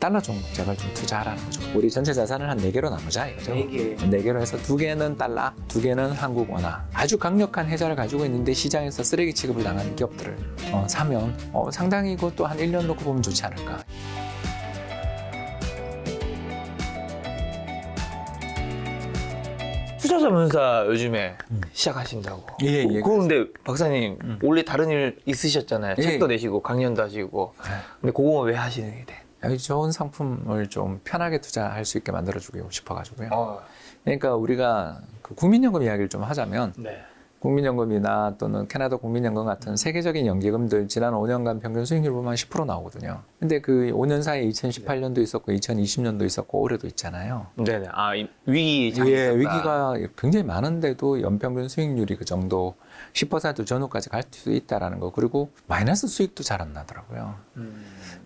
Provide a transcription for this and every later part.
달러 좀 제발 좀 투자하라는 거죠. 우리 전체 자산을 한 4개로 나누자 이거죠. 4개. 4개로 해서 2개는 달러, 2개는 한국 원화. 아주 강력한 해자를 가지고 있는데 시장에서 쓰레기 취급을 당하는 기업들을 사면 상당히 이것도 한 1년 놓고 보면 좋지 않을까. 투자자문사 요즘에 시작하신다고. 예. 그런데 박사님 원래 다른 일 있으셨잖아요. 예. 책도 내시고 강연도 하시고. 근데 그거 왜 하시는 게 돼? 좋은 상품을 좀 편하게 투자할 수 있게 만들어주고 싶어가지고요. 그러니까 우리가 그 국민연금 이야기를 좀 하자면 네. 국민연금이나 또는 캐나다 국민연금 같은 세계적인 연기금들 지난 5년간 평균 수익률 보면 10% 나오거든요. 근데 그 5년 사이에 2018년도 있었고 2020년도 있었고 올해도 있잖아요. 네네. 위기 장이 예, 있었다. 위기가 굉장히 많은데도 연평균 수익률이 그 정도 10% 전후까지 갈 수 있다라는 거. 그리고 마이너스 수익도 잘 안 나더라고요.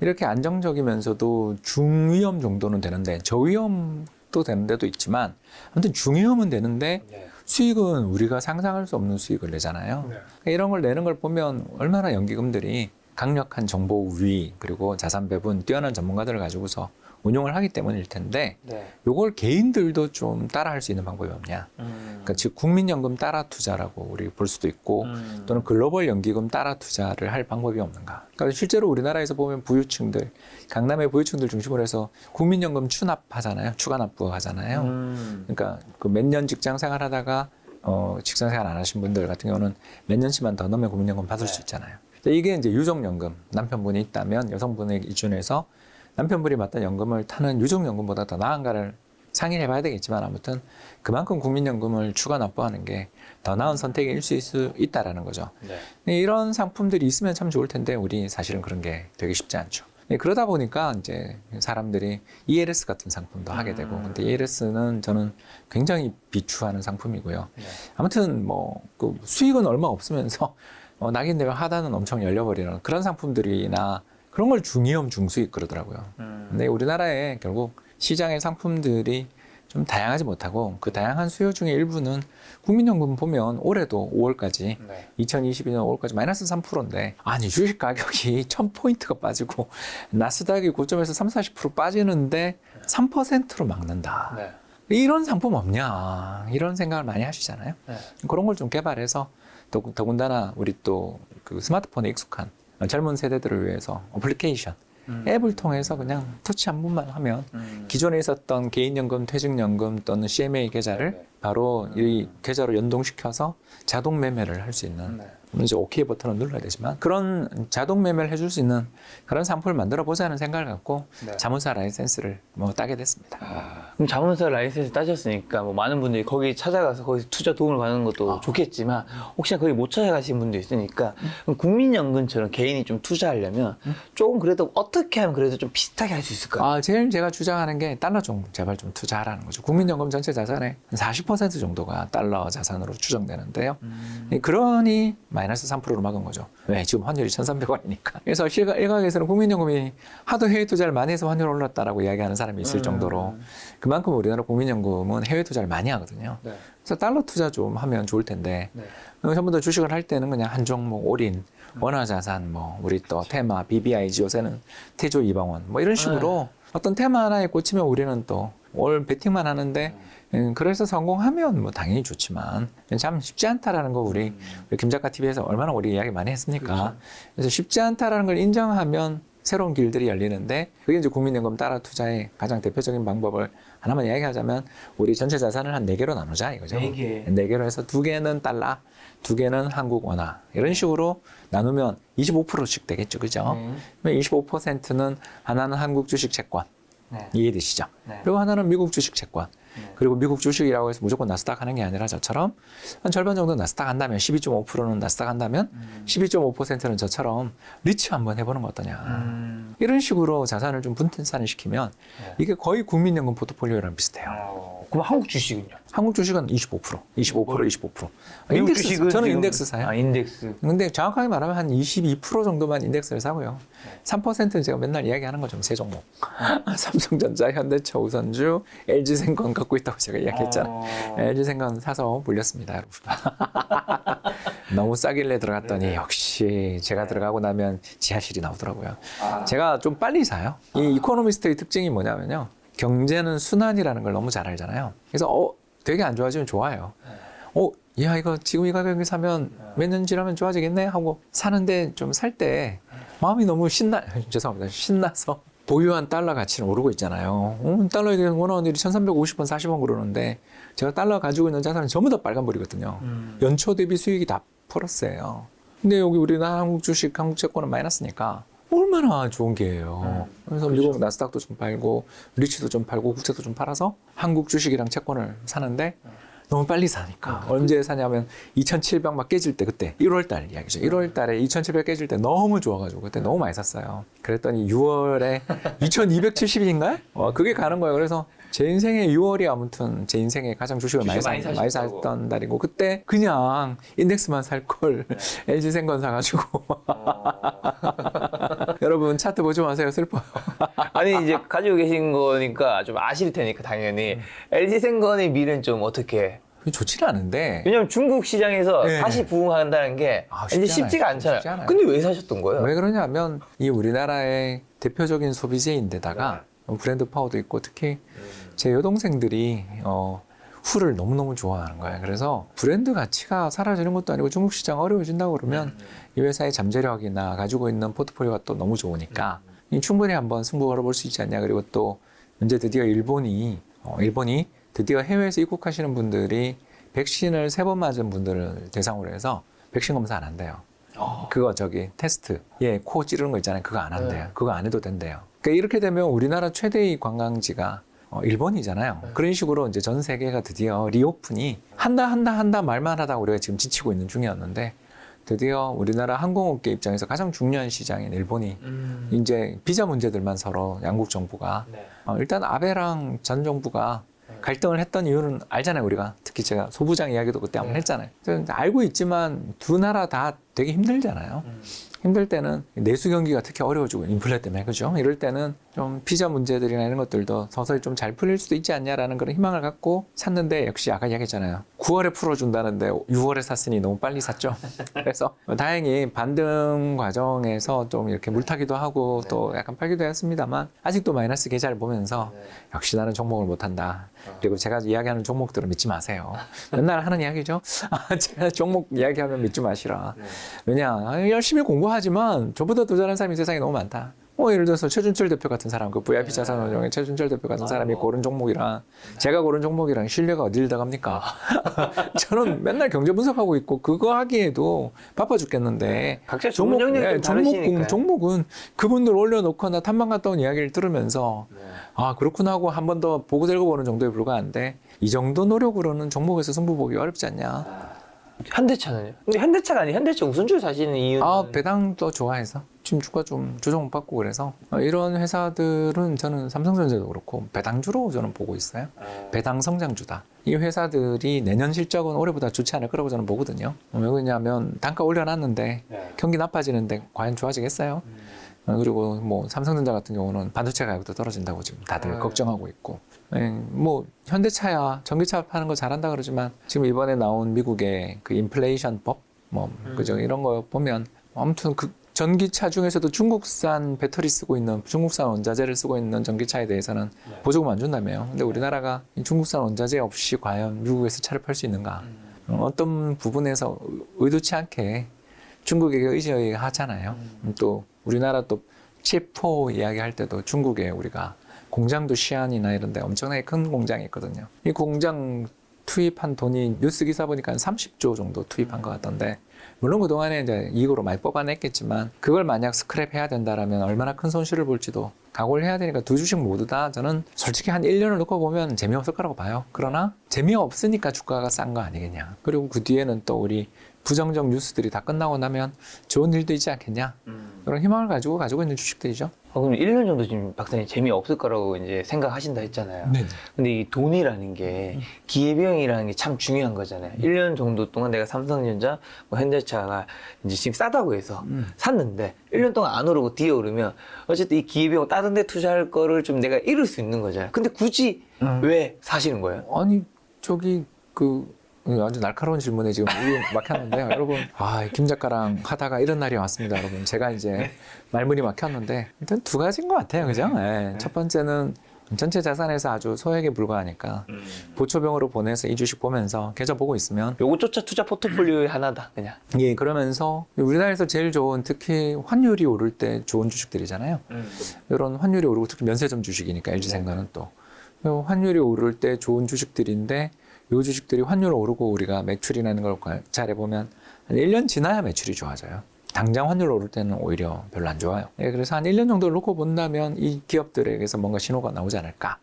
이렇게 안정적이면서도 중위험 정도는 되는데 저위험도 되는 데도 있지만 아무튼 중위험은 되는데 네. 수익은 우리가 상상할 수 없는 수익을 내잖아요. 네. 그러니까 이런 걸 내는 걸 보면 얼마나 연기금들이 강력한 정보 우위 그리고 자산 배분 뛰어난 전문가들을 가지고서 운용을 하기 때문일 텐데 네. 요걸 개인들도 좀 따라할 수 있는 방법이 없냐. 그러니까 즉 국민연금 따라 투자라고 우리 볼 수도 있고 또는 글로벌 연기금 따라 투자를 할 방법이 없는가. 그러니까 실제로 우리나라에서 보면 부유층들, 강남의 부유층들 중심으로 해서 국민연금 추납하잖아요. 추가 납부하잖아요. 그러니까 그 몇 년 직장 생활하다가 직장 생활 안 하신 분들 같은 경우는 몇 년씩만 더 넣으면 국민연금 받을 수 있잖아요. 이게 이제 유족연금, 남편분이 있다면 여성분에게 기준해서 남편분이 받던 연금을 타는 유족연금보다 더 나은가를 상의를 해봐야 되겠지만 아무튼 그만큼 국민연금을 추가 납부하는 게 더 나은 선택일 수 있다라는 거죠. 네. 이런 상품들이 있으면 참 좋을 텐데 우리 사실은 그런 게 되게 쉽지 않죠. 그러다 보니까 이제 사람들이 ELS 같은 상품도 하게 되고 근데 ELS는 저는 굉장히 비추하는 상품이고요. 네. 아무튼 그 수익은 얼마 없으면서 낙인대가 하단은 엄청 열려버리는 그런 상품들이나 그런 걸 중위험 중수익 그러더라고요. 근데 우리나라에 결국 시장의 상품들이 좀 다양하지 못하고 그 다양한 수요 중에 일부는 국민연금 보면 올해도 5월까지 네. 2022년 5월까지 마이너스 3%인데 아니 주식 가격이 1000포인트가 빠지고 나스닥이 고점에서 30-40% 빠지는데 3%로 막는다. 네. 이런 상품 없냐 이런 생각을 많이 하시잖아요. 네. 그런 걸 좀 개발해서 더군다나 우리 또 그 스마트폰에 익숙한 젊은 세대들을 위해서 어플리케이션 앱을 통해서 그냥 터치 한 번만 하면 기존에 있었던 개인연금, 퇴직연금 또는 CMA 계좌를 네. 바로 이 계좌로 연동시켜서 자동 매매를 할 수 있는 네. 물론 이제 OK 버튼을 눌러야 되지만 그런 자동 매매를 해줄 수 있는 그런 상품을 만들어 보자는 생각을 갖고 네. 자문사 라이센스를 따게 됐습니다. 그럼 자문사 라이센스 따셨으니까 많은 분들이 거기 찾아가서 거기서 투자 도움을 받는 것도 좋겠지만 혹시나 거기 못 찾아가신 분도 있으니까 그럼 국민연금처럼 개인이 좀 투자하려면 조금 그래도 어떻게 하면 그래도 좀 비슷하게 할 수 있을까요? 제일 제가 주장하는 게 달러 좀 제발 좀 투자하라는 거죠. 국민연금 전체 자산의 40% 정도가 달러 자산으로 추정되는데요. 그러니 마이너스 3%로 막은 거죠. 왜? 지금 환율이 1,300원이니까. 그래서 일각에서는 국민연금이 하도 해외 투자를 많이 해서 환율이 올랐다라고 이야기하는 사람이 있을 정도로 그만큼 우리나라 국민연금은 해외 투자를 많이 하거든요. 네. 그래서 달러 투자 좀 하면 좋을 텐데 네. 전부 다 주식을 할 때는 그냥 한 종목 올인, 원화자산, 우리 또 테마, BBIG 요새는 태조 이방원 이런 식으로 어떤 테마 하나에 꽂히면 우리는 또 올 베팅만 하는데 그래서 성공하면 당연히 좋지만 참 쉽지 않다라는 거 우리 김 작가 TV에서 얼마나 우리 이야기 많이 했습니까? 그렇죠. 그래서 쉽지 않다라는 걸 인정하면 새로운 길들이 열리는데 그게 이제 국민연금 따라 투자의 가장 대표적인 방법을 하나만 이야기하자면 우리 전체 자산을 한 4개로 나누자 이거죠. 4개. 4개로 해서 2개는 달러, 2개는 한국 원화 이런 식으로 나누면 25%씩 되겠죠. 그죠? 25%는 하나는 한국 주식 채권. 네. 이해되시죠? 네. 그리고 하나는 미국 주식 채권. 그리고 미국 주식이라고 해서 무조건 나스닥 하는 게 아니라 저처럼 한 절반 정도 나스닥 한다면 12.5%는 나스닥 한다면 12.5%는 저처럼 리츠 한번 해보는 거 어떠냐. 이런 식으로 자산을 좀 분산을 시키면 이게 거의 국민연금 포트폴리오랑 비슷해요. 그럼 한국 주식은요? 한국 주식은 25%. 미국 주식은 저는 지금- 인덱스 사요. 아, 인덱스. 근데 정확하게 말하면 한 22% 정도만 인덱스를 사고요. 3%는 제가 맨날 이야기하는 거죠. 세 종목. 삼성전자, 현대차, 우선주, LG생건 갖고 있다고 제가 이야기했잖아요. LG생건 사서 물렸습니다, 여러분. 너무 싸길래 들어갔더니 역시 제가 들어가고 나면 지하실이 나오더라고요. 제가 좀 빨리 사요. 이 이코노미스트의 특징이 뭐냐면요. 경제는 순환이라는 걸 너무 잘 알잖아요. 그래서 되게 안 좋아지면 좋아요. 야, 이거 지금 이 가격에 사면 몇 년 지나면 좋아지겠네 하고 사는데 좀 살 때 마음이 너무 죄송합니다. 신나서 보유한 달러 가치는 오르고 있잖아요. 달러에 대한 원화원들이 1350원, 40원 그러는데 제가 달러 가지고 있는 자산은 전부 다 빨간불이거든요. 연초 대비 수익이 다 플러스예요. 근데 여기 우리나라 한국 주식, 한국 채권은 마이너스니까 얼마나 좋은 기회예요. 그래서 그렇죠. 미국 나스닥도 좀 팔고 리츠도 좀 팔고 국채도 좀 팔아서 한국 주식이랑 채권을 사는데 너무 빨리 사니까. 언제 사냐면 2700 막 깨질 때 그때 1월 달 이야기죠. 1월 달에 2700 깨질 때 너무 좋아가지고 그때 너무 많이 샀어요. 그랬더니 6월에 2270인가요? 그게 가는 거예요. 그래서 제 인생의 6월이 아무튼 제 인생의 가장 주식을 많이 샀던 달이고 그때 그냥 인덱스만 살 걸 LG생건 사가지고 여러분 차트 보지 마세요. 슬퍼요. 아니 이제 가지고 계신 거니까 좀 아실 테니까 당연히 LG생건의 미래는 좀 어떻게? 좋지는 않은데 왜냐면 중국 시장에서 네. 다시 부흥한다는 게 이제 쉽지가 않잖아요. 쉽지 않아요. 근데 왜 사셨던 거예요? 왜 그러냐면 이 우리나라의 대표적인 소비재인데다가 브랜드 파워도 있고 특히 제 여동생들이 훌을 너무너무 좋아하는 거예요. 그래서 브랜드 가치가 사라지는 것도 아니고 중국 시장 어려워진다고 그러면 이 회사의 잠재력이나 가지고 있는 포트폴리오가 또 너무 좋으니까 충분히 한번 승부 걸어볼 수 있지 않냐. 그리고 또 이제 드디어 일본이 드디어 해외에서 입국하시는 분들이 백신을 3번 맞은 분들을 대상으로 해서 백신 검사 안 한대요. 그거 테스트 코 찌르는 거 있잖아요. 그거 안 한대요. 그거 안 해도 된대요. 그러니까 이렇게 되면 우리나라 최대의 관광지가 일본이잖아요. 그런 식으로 이제 전 세계가 드디어 리오픈이 한다 말만 하다가 우리가 지금 지치고 있는 중이었는데 드디어 우리나라 항공업계 입장에서 가장 중요한 시장인 일본이 이제 비자 문제들만 서로 양국 정부가 일단 아베랑 전 정부가 갈등을 했던 이유는 알잖아요. 우리가 특히 제가 소부장 이야기도 그때 한번 했잖아요. 알고 있지만 두 나라 다 되게 힘들잖아요. 힘들 때는 내수 경기가 특히 어려워지고 인플레 때문에 그죠? 이럴 때는 좀 비자 문제들이나 이런 것들도 서서히 좀 잘 풀릴 수도 있지 않냐라는 그런 희망을 갖고 샀는데 역시 아까 이야기했잖아요. 9월에 풀어준다는데 6월에 샀으니 너무 빨리 샀죠. 그래서 다행히 반등 과정에서 좀 이렇게 물타기도 하고 또 약간 팔기도 했습니다만 아직도 마이너스 계좌를 보면서 역시 나는 종목을 못한다. 그리고 제가 이야기하는 종목들은 믿지 마세요. 맨날 하는 이야기죠. 제가 종목 이야기하면 믿지 마시라. 왜냐 열심히 공부하지만 저보다 더 잘하는 사람이 세상에 너무 많다. 예를 들어서 최준철 대표 같은 사람, 그 VIP 자산운용의 최준철 대표 같은 사람이 고른 종목이랑 제가 고른 종목이랑 신뢰가 어딜 나갑니까? 저는 맨날 경제 분석하고 있고 그거 하기에도 바빠 죽겠는데 각자 전문 영역이 다르시니까요. 종목은 그분들 올려놓거나 탐방 갔다 온 이야기를 들으면서 그렇구나 하고 한 번 더 보고 읽어보는 정도에 불과한데 이 정도 노력으로는 종목에서 승부 보기 어렵지 않냐? 현대차는요? 근데 현대차가 아니 현대차 우선주를 사시는 이유는 배당도 좋아해서 지금 주가 좀 조정 받고 그래서 이런 회사들은 저는 삼성전자도 그렇고 배당주로 저는 보고 있어요. 배당 성장주다. 이 회사들이 내년 실적은 올해보다 좋지 않을 거라고 저는 보거든요. 왜 그러냐면 단가 올려놨는데 경기 나빠지는데 과연 좋아지겠어요? 그리고 뭐 삼성전자 같은 경우는 반도체 가격도 떨어진다고 지금 다들 걱정하고 있고, 뭐 현대차야 전기차 파는 거 잘한다 그러지만 지금 이번에 나온 미국의 그 인플레이션법 그죠 이런 거 보면 아무튼 그 전기차 중에서도 중국산 배터리 쓰고 있는 중국산 원자재를 쓰고 있는 전기차에 대해서는 보조금 안 준다며요. 근데 우리나라가 중국산 원자재 없이 과연 미국에서 차를 팔 수 있는가? 어떤 부분에서 의도치 않게 중국에게 의지하잖아요. 또 우리나라 또 칩4 이야기할 때도 중국에 우리가 공장도 시안이나 이런 데 엄청나게 큰 공장이 있거든요. 이 공장 투입한 돈이 뉴스 기사 보니까 한 30조 정도 투입한 것 같던데 물론 그동안에 이제 이익으로 많이 뽑아냈겠지만 그걸 만약 스크랩해야 된다라면 얼마나 큰 손실을 볼지도 각오를 해야 되니까 두 주식 모두 다 저는 솔직히 한 1년을 놓고 보면 재미없을 거라고 봐요. 그러나 재미없으니까 주가가 싼 거 아니겠냐. 그리고 그 뒤에는 또 우리 부정적 뉴스들이 다 끝나고 나면 좋은 일도 있지 않겠냐. 그런 희망을 가지고 있는 주식들이죠. 그럼 1년 정도 지금 박사님 재미없을 거라고 이제 생각하신다 했잖아요. 네. 근데 이 돈이라는 게 기회비용이라는 게 참 중요한 거잖아요. 1년 정도 동안 내가 삼성전자, 뭐 현대차가 이제 지금 싸다고 해서 샀는데 1년 동안 안 오르고 뒤에 오르면 어쨌든 이 기회비용 다른 데 투자할 거를 좀 내가 잃을 수 있는 거잖아요. 근데 굳이 왜 사시는 거예요? 아니 저기 아주 날카로운 질문에 지금 막혔는데요. 여러분, 김 작가랑 하다가 이런 날이 왔습니다. 여러분, 제가 이제 말문이 막혔는데 일단 두 가지인 것 같아요. 그죠? 네. 첫 번째는 전체 자산에서 아주 소액에 불과하니까 보초병으로 보내서 이 주식 보면서 계좌 보고 있으면 요것조차 투자 포트폴리오의 하나다 그냥. 예, 그러면서 우리나라에서 제일 좋은 특히 환율이 오를 때 좋은 주식들이잖아요. 이런 환율이 오르고 특히 면세점 주식이니까 LG생명은 또 환율이 오를 때 좋은 주식들인데 이 주식들이 환율 오르고 우리가 매출이라는 걸 잘해보면 한 1년 지나야 매출이 좋아져요. 당장 환율 오를 때는 오히려 별로 안 좋아요. 예, 그래서 한 1년 정도 놓고 본다면 이 기업들에게서 뭔가 신호가 나오지 않을까.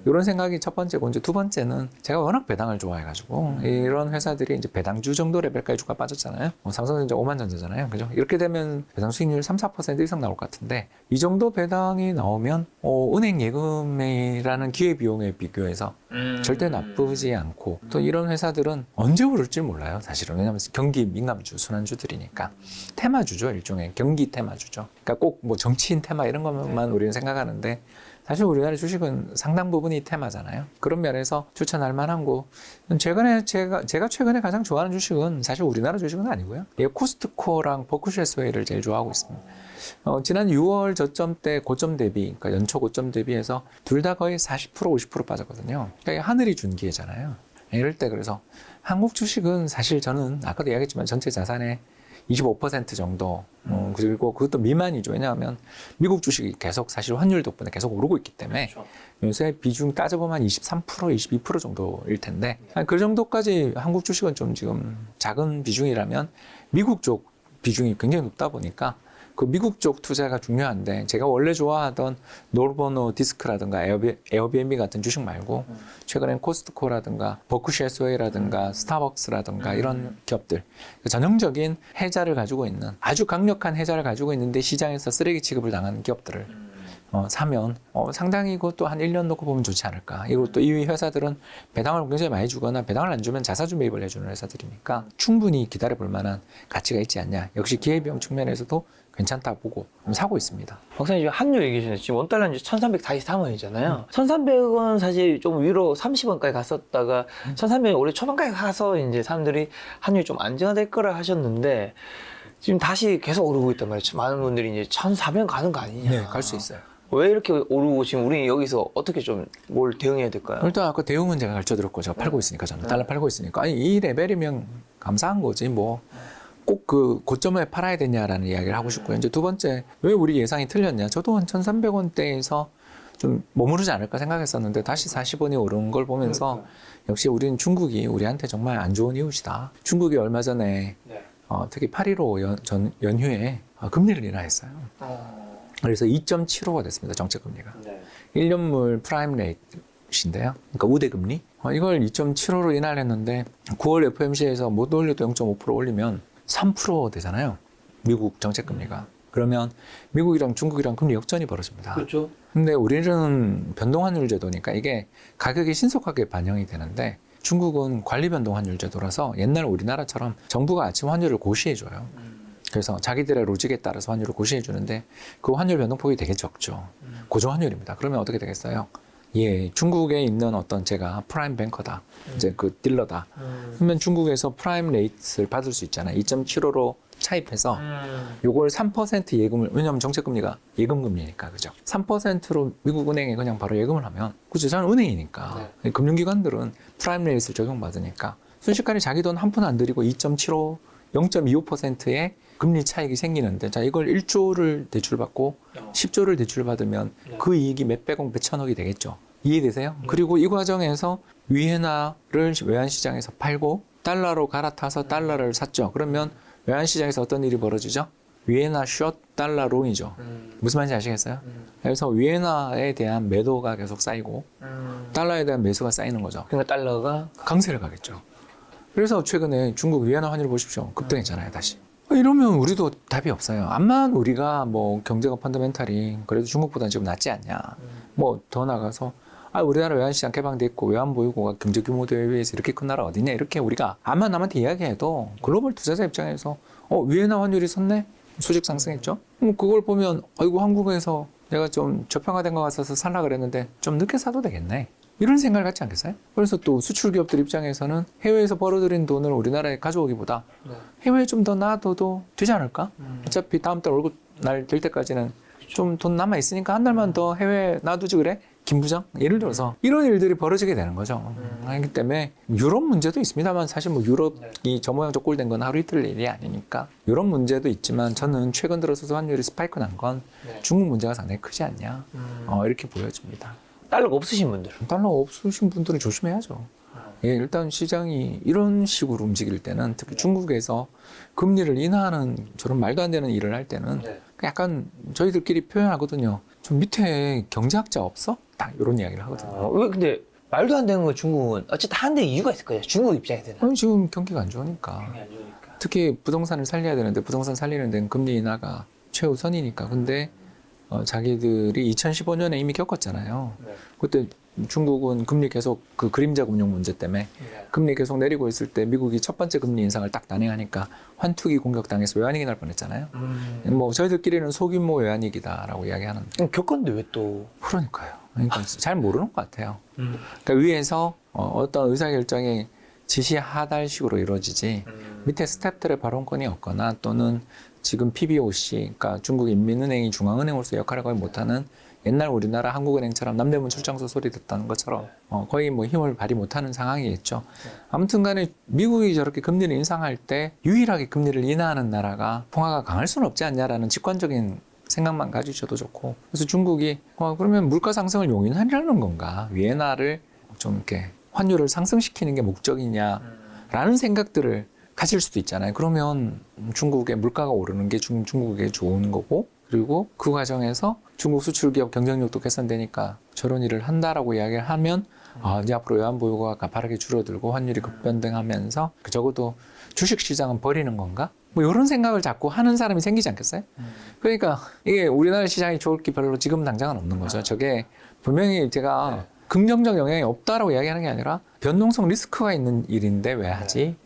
이런 생각이 첫 번째고, 이제 두 번째는 제가 워낙 배당을 좋아해가지고 이런 회사들이 이제 배당주 정도 레벨까지 주가 빠졌잖아요. 삼성전자 5만 전자잖아요. 그죠? 이렇게 되면 배당 수익률 3, 4% 이상 나올 것 같은데 이 정도 배당이 나오면 은행 예금이라는 기회비용에 비교해서 절대 나쁘지 않고 또 이런 회사들은 언제 오를지 몰라요. 사실은. 왜냐하면 경기 민감주, 순환주들이니까. 테마주죠. 일종의 경기 테마주죠. 그러니까 꼭 뭐 정치인 테마 이런 것만 우리는 생각하는데 사실 우리나라 주식은 상당 부분이 테마잖아요. 그런 면에서 추천할 만한 거. 제가 최근에 가장 좋아하는 주식은 사실 우리나라 주식은 아니고요. 코스트코랑 버크셔스웨이를 제일 좋아하고 있습니다. 지난 6월 저점 때 고점 대비, 그러니까 연초 고점 대비해서 둘 다 거의 40%, 50% 빠졌거든요. 그러니까 하늘이 준 기회잖아요. 이럴 때 그래서 한국 주식은 사실 저는 아까도 이야기했지만 전체 자산의 25% 정도, 그리고 그것도 미만이죠. 왜냐하면 미국 주식이 계속 사실 환율 덕분에 계속 오르고 있기 때문에 그렇죠. 요새 비중 따져보면 23%, 22% 정도일 텐데 그 정도까지 한국 주식은 좀 지금 작은 비중이라면 미국 쪽 비중이 굉장히 높다 보니까 그 미국 쪽 투자가 중요한데 제가 원래 좋아하던 노르보노 디스크라든가 에어비앤비 같은 주식 말고 최근엔 코스트코라든가 버크셔스웨이라든가 스타벅스라든가 이런 기업들 전형적인 해자를 가지고 있는 아주 강력한 해자를 가지고 있는데 시장에서 쓰레기 취급을 당하는 기업들을 사면 상당히 이것도 한 1년 놓고 보면 좋지 않을까. 이것도 이 회사들은 배당을 굉장히 많이 주거나 배당을 안 주면 자사주 매입을 해주는 회사들이니까 충분히 기다려볼 만한 가치가 있지 않냐. 역시 기회비용 측면에서도 괜찮다 보고 사고 있습니다. 박사님 지금 환율 얘기하시는데 지금 원달러는 1343원이잖아요. 1300원 사실 좀 위로 30원까지 갔었다가 1300원 원래 초반까지 가서 이제 사람들이 환율이 좀 안정화될 거라 하셨는데 지금 다시 계속 오르고 있단 말이죠. 많은 분들이 이제 1400원 가는 거 아니냐. 네, 갈 수 있어요. 왜 이렇게 오르고 지금 우리 여기서 어떻게 좀 뭘 대응해야 될까요? 일단 아까 대응은 제가 가르쳐드렸고 제가 팔고 있으니까 저는 달러 팔고 있으니까 아니 이 레벨이면 감사한 거지 뭐 꼭 그 고점에 팔아야 되냐라는 이야기를 하고 싶고요. 이제 두 번째 왜 우리 예상이 틀렸냐? 저도 한 1,300원대에서 좀 머무르지 않을까 생각했었는데 다시 40원이 오른 걸 보면서 역시 우리는 중국이 우리한테 정말 안 좋은 이웃이다. 중국이 얼마 전에 특히 8.15 연휴에 금리를 인하했어요. 그래서 2.75가 됐습니다. 정책금리가. 1년물 프라임 레이트인데요. 그러니까 우대금리. 이걸 2.75로 인하를 했는데 9월 FOMC에서 못 올려도 0.5% 올리면 3% 되잖아요. 미국 정책금리가. 그러면 미국이랑 중국이랑 금리 역전이 벌어집니다. 그렇죠. 근데 우리는 변동환율 제도니까 이게 가격이 신속하게 반영이 되는데 중국은 관리 변동환율 제도라서 옛날 우리나라처럼 정부가 아침 환율을 고시해줘요. 그래서 자기들의 로직에 따라서 환율을 고시해 주는데 그 환율 변동폭이 되게 적죠. 고정 환율입니다. 그러면 어떻게 되겠어요? 예, 중국에 있는 어떤 제가 프라임 뱅커다. 이제 그 딜러다. 그러면 중국에서 프라임 레이트를 받을 수 있잖아요. 2.75로 차입해서 요걸 3% 예금을, 왜냐하면 정책금리가 예금금리니까, 그죠? 3%로 미국 은행에 그냥 바로 예금을 하면, 그죠? 저는 은행이니까. 금융기관들은 프라임 레이트를 적용받으니까 순식간에 자기 돈 한 푼 안 들이고 2.75, 0.25%의 금리 차익이 생기는데, 자, 이걸 1조를 대출받고 10조를 대출받으면 그 이익이 몇백억, 몇천억이 되겠죠. 이해되세요? 그리고 이 과정에서 위엔화를 외환시장에서 팔고 달러로 갈아타서 달러를 샀죠. 그러면 외환시장에서 어떤 일이 벌어지죠? 위엔화 숏 달러 롱이죠. 무슨 말인지 아시겠어요? 그래서 위엔화에 대한 매도가 계속 쌓이고 달러에 대한 매수가 쌓이는 거죠. 그러니까 달러가 강세를 가겠죠. 그래서 최근에 중국 위안화 환율 보십시오. 급등했잖아요, 다시. 이러면 우리도 답이 없어요. 암만 우리가 뭐 경제가 펀더멘탈이 그래도 중국보다는 지금 낫지 않냐. 뭐 더 나가서 우리나라 외환시장 개방돼 있고 외환보유고가 경제 규모 대비해서 이렇게 큰 나라 어디냐 이렇게 우리가 암만 남한테 이야기해도 글로벌 투자자 입장에서 위에나 환율이 섰네? 수직 상승했죠? 그걸 보면 아이고 한국에서 내가 좀 저평가된 것 같아서 살라 그랬는데 좀 늦게 사도 되겠네. 이런 생각을 갖지 않겠어요? 그래서 또 수출 기업들 입장에서는 해외에서 벌어들인 돈을 우리나라에 가져오기보다 해외에 좀 더 놔둬도 되지 않을까? 어차피 다음 달 월급 날 될 때까지는 좀 돈 남아 있으니까 한 달만 더 해외에 놔두지 그래? 김부장? 예를 들어서 이런 일들이 벌어지게 되는 거죠. 그렇기 때문에 유럽 문제도 있습니다만 사실 뭐 유럽이 저 모양 저 꼴 된 건 하루 이틀 일이 아니니까 유럽 문제도 있지만 저는 최근 들어서 환율이 스파이크 난 건 중국 문제가 상당히 크지 않냐 이렇게 보여집니다. 달러가 없으신 분들. 달러 없으신 분들은 조심해야죠. 예, 일단 시장이 이런 식으로 움직일 때는 특히 중국에서 금리를 인하하는 저런 말도 안 되는 일을 할 때는 약간 저희들끼리 표현하거든요. 좀 밑에 경제학자 없어? 딱 이런 이야기를 하거든요. 왜 근데 말도 안 되는 거 중국은 어쨌든 하는데 이유가 있을 거예요. 중국 입장에서는. 아니, 지금 경기가 안 좋으니까. 특히 부동산을 살려야 되는데 부동산 살리는 데는 금리 인하가 최우선이니까. 근데 자기들이 2015년에 이미 겪었잖아요. 그때 중국은 금리 계속 그 그림자 금융 문제 때문에 금리 계속 내리고 있을 때 미국이 첫 번째 금리 인상을 딱 단행하니까 환투기 공격당해서 외환위기 날 뻔했잖아요. 뭐 저희들끼리는 소규모 외환위기다라고 이야기하는데 겪었는데 왜 또? 그러니까요. 그러니까 잘 모르는 것 같아요. 그러니까 위에서 어떤 의사결정이 지시하달식으로 이루어지지 밑에 스태프들의 발언권이 없거나 또는 지금 PBOC, 그러니까 중국 인민은행이 중앙은행으로서 역할을 거의 못하는 옛날 우리나라 한국은행처럼 남대문 출장소 소리 듣던 것처럼 거의 뭐 힘을 발휘 못하는 상황이겠죠. 아무튼 간에 미국이 저렇게 금리를 인상할 때 유일하게 금리를 인하하는 나라가 통화가 강할 수는 없지 않냐라는 직관적인 생각만 가지셔도 좋고 그래서 중국이 그러면 물가 상승을 용인하려는 건가 위엔화를 좀 이렇게 환율을 상승시키는 게 목적이냐라는 생각들을 가질 수도 있잖아요. 그러면 중국의 물가가 오르는 게 중국에 좋은 거고 그리고 그 과정에서 중국 수출 기업 경쟁력도 개선되니까 저런 일을 한다라고 이야기를 하면 이제 앞으로 외환보유고가 가파르게 줄어들고 환율이 급변동하면서 적어도 주식시장은 버리는 건가? 뭐 이런 생각을 자꾸 하는 사람이 생기지 않겠어요? 그러니까 이게 우리나라 시장이 좋을 게 별로 지금 당장은 없는 거죠. 저게 분명히 제가 긍정적 영향이 없다라고 이야기하는 게 아니라 변동성 리스크가 있는 일인데 왜 하지?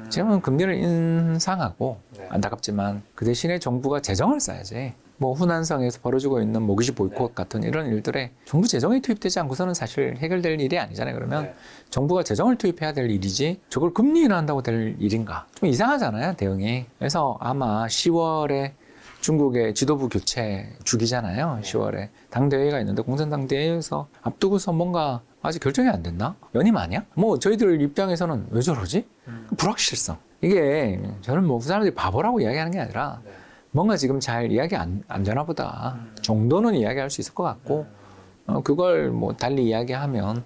지금은 금리를 인상하고 안타깝지만 그 대신에 정부가 재정을 써야지. 뭐 후난성에서 벌어지고 있는 모기지 보이콧 같은 이런 일들에 정부 재정이 투입되지 않고서는 사실 해결될 일이 아니잖아요. 그러면 정부가 재정을 투입해야 될 일이지 저걸 금리 인하한다고 될 일인가? 좀 이상하잖아요, 대응이. 그래서 아마 10월에 중국의 지도부 교체 주기잖아요. 10월에 당대회가 있는데 공산당 대회에서 앞두고서 뭔가 아직 결정이 안 됐나? 연임 아니야? 뭐 저희들 입장에서는 왜 저러지? 불확실성. 이게 저는 뭐 그 사람들이 바보라고 이야기하는 게 아니라 뭔가 지금 잘 이야기 안 되나 보다 정도는 이야기할 수 있을 것 같고 그걸 뭐 달리 이야기하면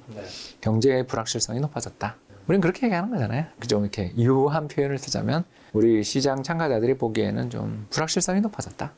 경제의 불확실성이 높아졌다. 우리는 그렇게 얘기하는 거잖아요. 좀 이렇게 유한 표현을 쓰자면 우리 시장 참가자들이 보기에는 좀 불확실성이 높아졌다.